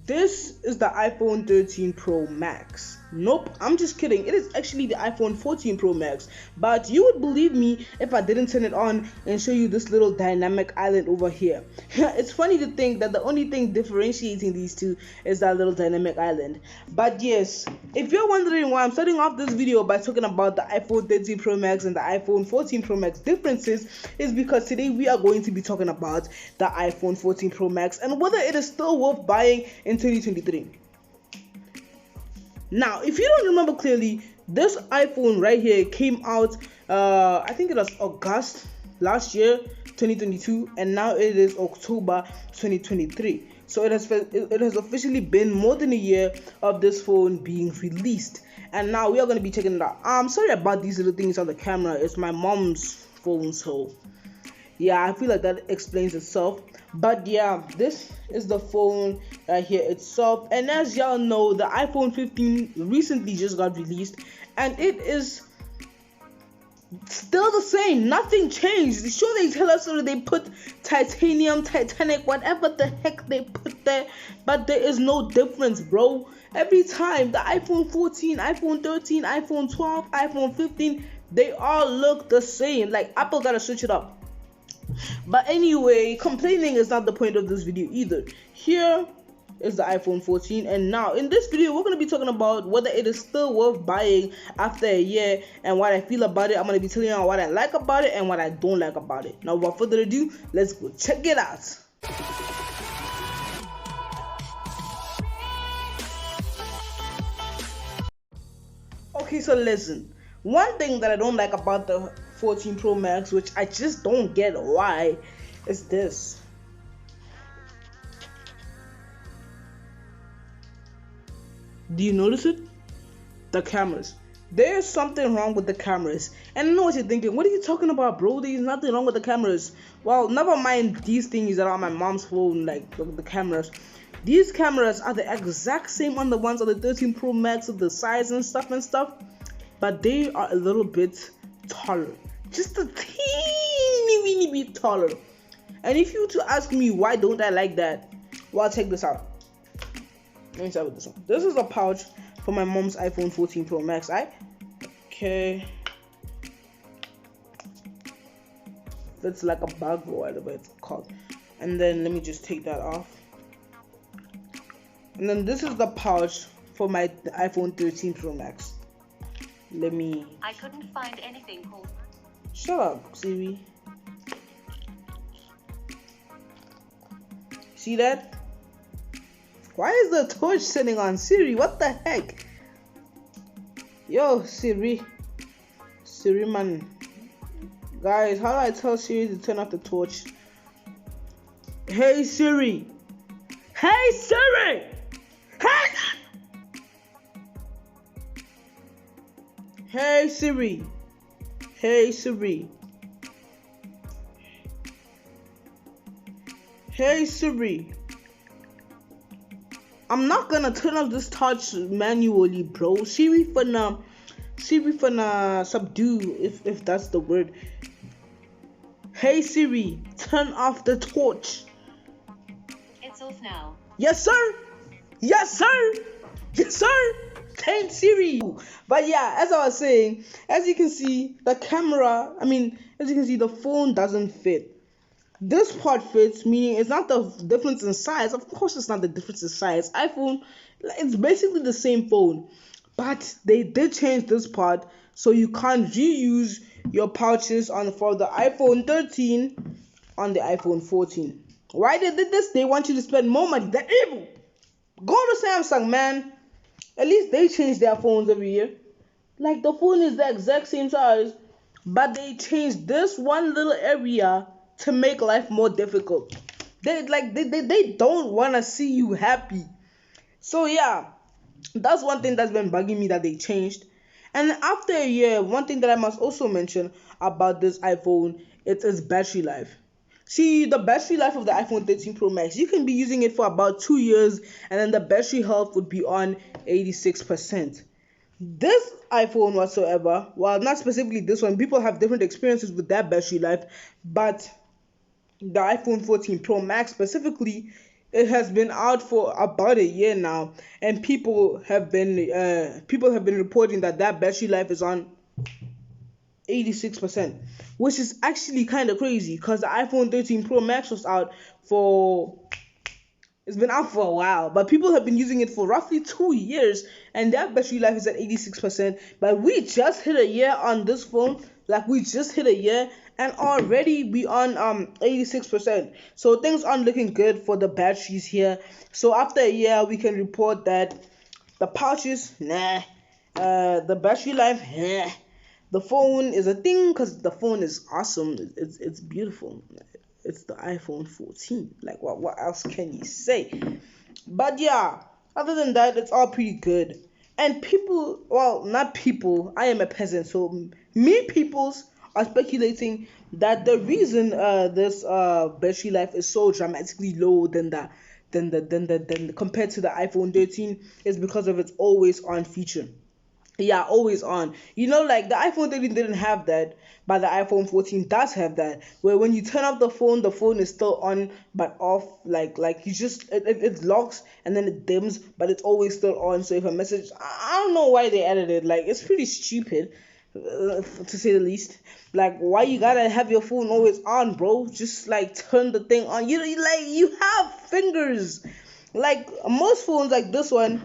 This is the iPhone 13 Pro Max. Nope, I'm just kidding. It is actually the iPhone 14 Pro Max. But you would believe me if I didn't turn it on and show you this little dynamic island over here. It's funny to think that the only thing differentiating these two is that little dynamic island. But yes, if you're wondering why I'm starting off this video by talking about the iPhone 13 Pro Max and the iPhone 14 Pro Max differences, is because today we are going to be talking about the iPhone 14 Pro Max and whether it is still worth buying in 2023. Now, if you don't remember clearly, this iPhone right here came out, I think it was August last year, 2022, and now it is October 2023. So it has officially been more than a year of this phone being released, and now we are going to be checking it out. I'm sorry about these little things on the camera. It's my mom's phone, so yeah, I feel like that explains itself. But yeah, this is the phone right here itself, and as y'all know, the iPhone 15 recently just got released, and it is still the same. Nothing changed. Sure, they tell us that they put titanium, titanic, whatever the heck they put there, but there is no difference, bro. Every time the iPhone 14, iPhone 13, iPhone 12, iPhone 15, they all look the same. Like, Apple gotta switch it up. But anyway, complaining is not the point of this video either. Here is the iPhone 14, and now in this video we're going to be talking about whether it is still worth buying after a year and what I feel about it. I'm going to be telling you what I like about it and what I don't like about it. Now without further ado, let's go check it out. Okay, so listen. One thing that I don't like about the 14 Pro Max, which I just don't get why, is this. Do you notice it? The cameras. There's something wrong with the cameras. And I know what you're thinking. What are you talking about, bro? There's nothing wrong with the cameras. Well, never mind these things that are on my mom's phone, like the cameras. These cameras are the exact same on the ones on the 13 Pro Max with the size and stuff. But they are a little bit taller, just a teeny bit taller. And if you were to ask me why don't I like that, well, check this out. Let me start with this one. This is a pouch for my mom's iPhone 14 Pro Max. Okay, it's like a bag or whatever it's called. And then let me just take that off. And then this is the pouch for my iPhone 13 Pro Max. I couldn't find anything called. Shut up, Siri. See that? Why is the torch sitting on Siri? What the heck? Yo, Siri man. Guys, how do I tell Siri to turn off the torch? Hey Siri. Hey Siri. Hey. Hey Siri. Hey Siri. Hey Siri. I'm not gonna turn off this touch manually, bro. Siri finna subdue, if that's the word. Hey Siri, turn off the torch. It's off now. Yes sir. Yes sir. Yes sir. Thanks Siri. But yeah, as I was saying, as you can see, the phone doesn't fit. This part fits, meaning it's not the difference in size. Of course it's not the difference in size. iPhone, it's basically the same phone, but they did change this part so you can't reuse your pouches for the iPhone 13 on the iPhone 14. Why they did this? They want you to spend more money. They're evil. Go to Samsung, man. At least they change their phones every year. Like, the phone is the exact same size, but they changed this one little area to make life more difficult. They don't want to see you happy. So yeah, that's one thing that's been bugging me that they changed. And after a year, one thing that I must also mention about this iPhone, it's its battery life. See, the battery life of the iPhone 13 Pro Max, you can be using it for about 2 years, and then the battery health would be on 86%. This iPhone whatsoever, well, not specifically this one, people have different experiences with that battery life, but the iPhone 14 Pro Max specifically, It has been out for about a year now, and people have been reporting that battery life is on 86%, which is actually kind of crazy because the iPhone 13 Pro Max was out for it's been out for a while, but people have been using it for roughly 2 years, and that battery life is at 86%. But we just hit a year on this phone, like we just hit a year, and already we on 86%. So things aren't looking good for the batteries here. So after a year, we can report that the pouches, nah, the battery life, nah. The phone is a thing because the phone is awesome. It's beautiful. It's the iPhone 14. Like what else can you say? But yeah, other than that, it's all pretty good. And people, well, not people. I am a peasant, so me peoples are speculating that the reason this battery life is so dramatically low than compared to the iPhone 13 is because of its always on feature. Yeah, always on. Like the iPhone 13 didn't have that, but the iPhone 14 does have that. Where when you turn off the phone is still on but off. Like you just it locks and then it dims, but it's always still on. So if a message, I don't know why they added it. Like it's pretty stupid, to say the least. Like why you gotta have your phone always on, bro? Just like turn the thing on. You have fingers. Like most phones like this one,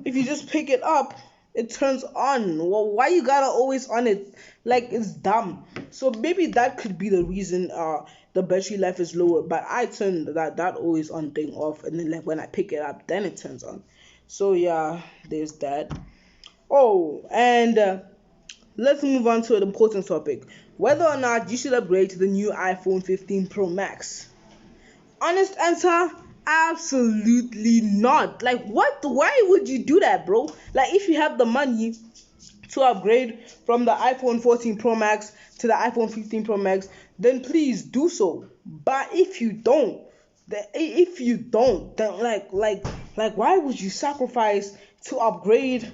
if you just pick it up, it turns on. Well, why you gotta always on it? Like it's dumb. So maybe that could be the reason the battery life is lower. But I turn that always on thing off, and then like when I pick it up, then it turns on. So yeah, there's that. Oh, and let's move on to an important topic: whether or not you should upgrade to the new iPhone 15 Pro Max. Honest answer, absolutely not. Like, what? Why would you do that, bro? Like, if you have the money to upgrade from the iPhone 14 Pro Max to the iPhone 15 Pro Max, then please do so. But if you don't, then like, why would you sacrifice to upgrade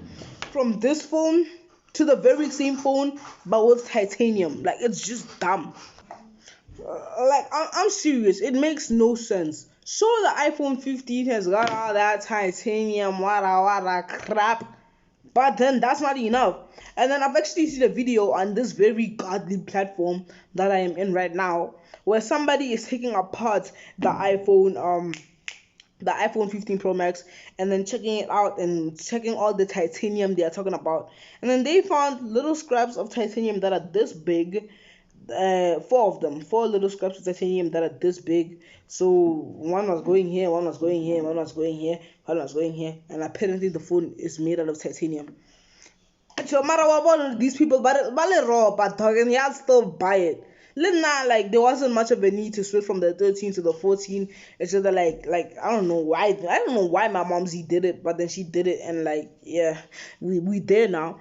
from this phone to the very same phone but with titanium? Like, it's just dumb. I'm serious. It makes no sense. Sure, the iPhone 15 has got all that titanium, wada crap, but then that's not enough. And then I've actually seen a video on this very godly platform that I am in right now, where somebody is taking apart the iPhone 15 Pro Max and then checking it out and checking all the titanium they are talking about. And then they found little scraps of titanium that are this big, four of them, four little scraps of titanium that are this big. So one was going here, one was going here, one was going here, one was going here, and apparently the phone is made out of titanium. So matter what these people, but raw, but dog, and y'all still buy it. Like there wasn't much of a need to switch from the 13 to the 14. It's just that like I don't know why my momsy did it, but then she did it, and like yeah, we there now.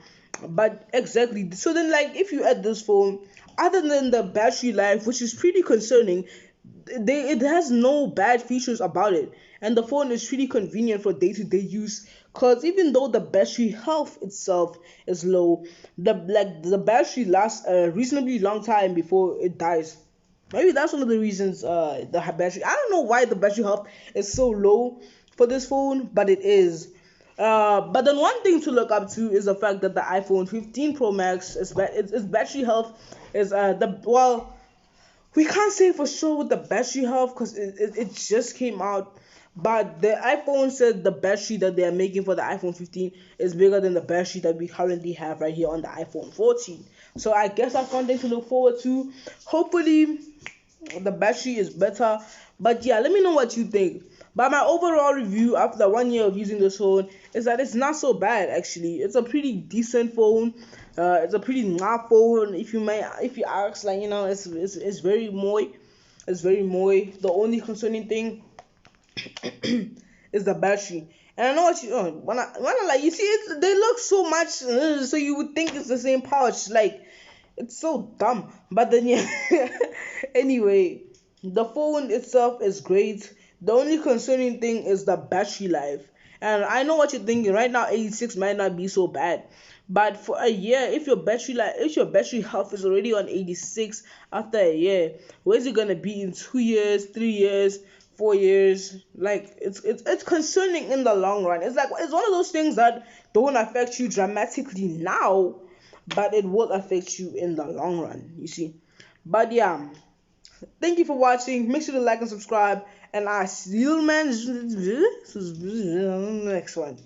But exactly. So then like if you add this phone, other than the battery life, which is pretty concerning, it has no bad features about it, and the phone is pretty convenient for day-to-day use. Cause even though the battery health itself is low, the battery lasts a reasonably long time before it dies. Maybe that's one of the reasons the battery. I don't know why the battery health is so low for this phone, but it is. But then one thing to look up to is the fact that the iPhone 15 Pro Max its battery health is the well we can't say for sure with the battery health because it just came out. But the iPhone said the battery that they are making for the iPhone 15 is bigger than the battery that we currently have right here on the iPhone 14. So I guess that's one thing to look forward to. Hopefully the battery is better. But yeah, let me know what you think. But my overall review after 1 year of using this phone is that it's not so bad actually. It's a pretty decent phone. It's a pretty nah phone if you ask, like it's very moy. It's very moy. The only concerning thing is the battery. And I know what when I like you see it, they look so much, so you would think it's the same pouch. Like it's so dumb. But then yeah. Anyway, the phone itself is great. The only concerning thing is the battery life. And I know what you're thinking right now. 86 might not be so bad, but for a year, if your battery health is already on 86 after a year, where's it gonna be in 2 years, 3 years, 4 years. Like it's concerning in the long run. It's like it's one of those things that don't affect you dramatically now, but it will affect you in the long run. You see. But yeah, thank you for watching. Make sure to like and subscribe, and I see you man next one.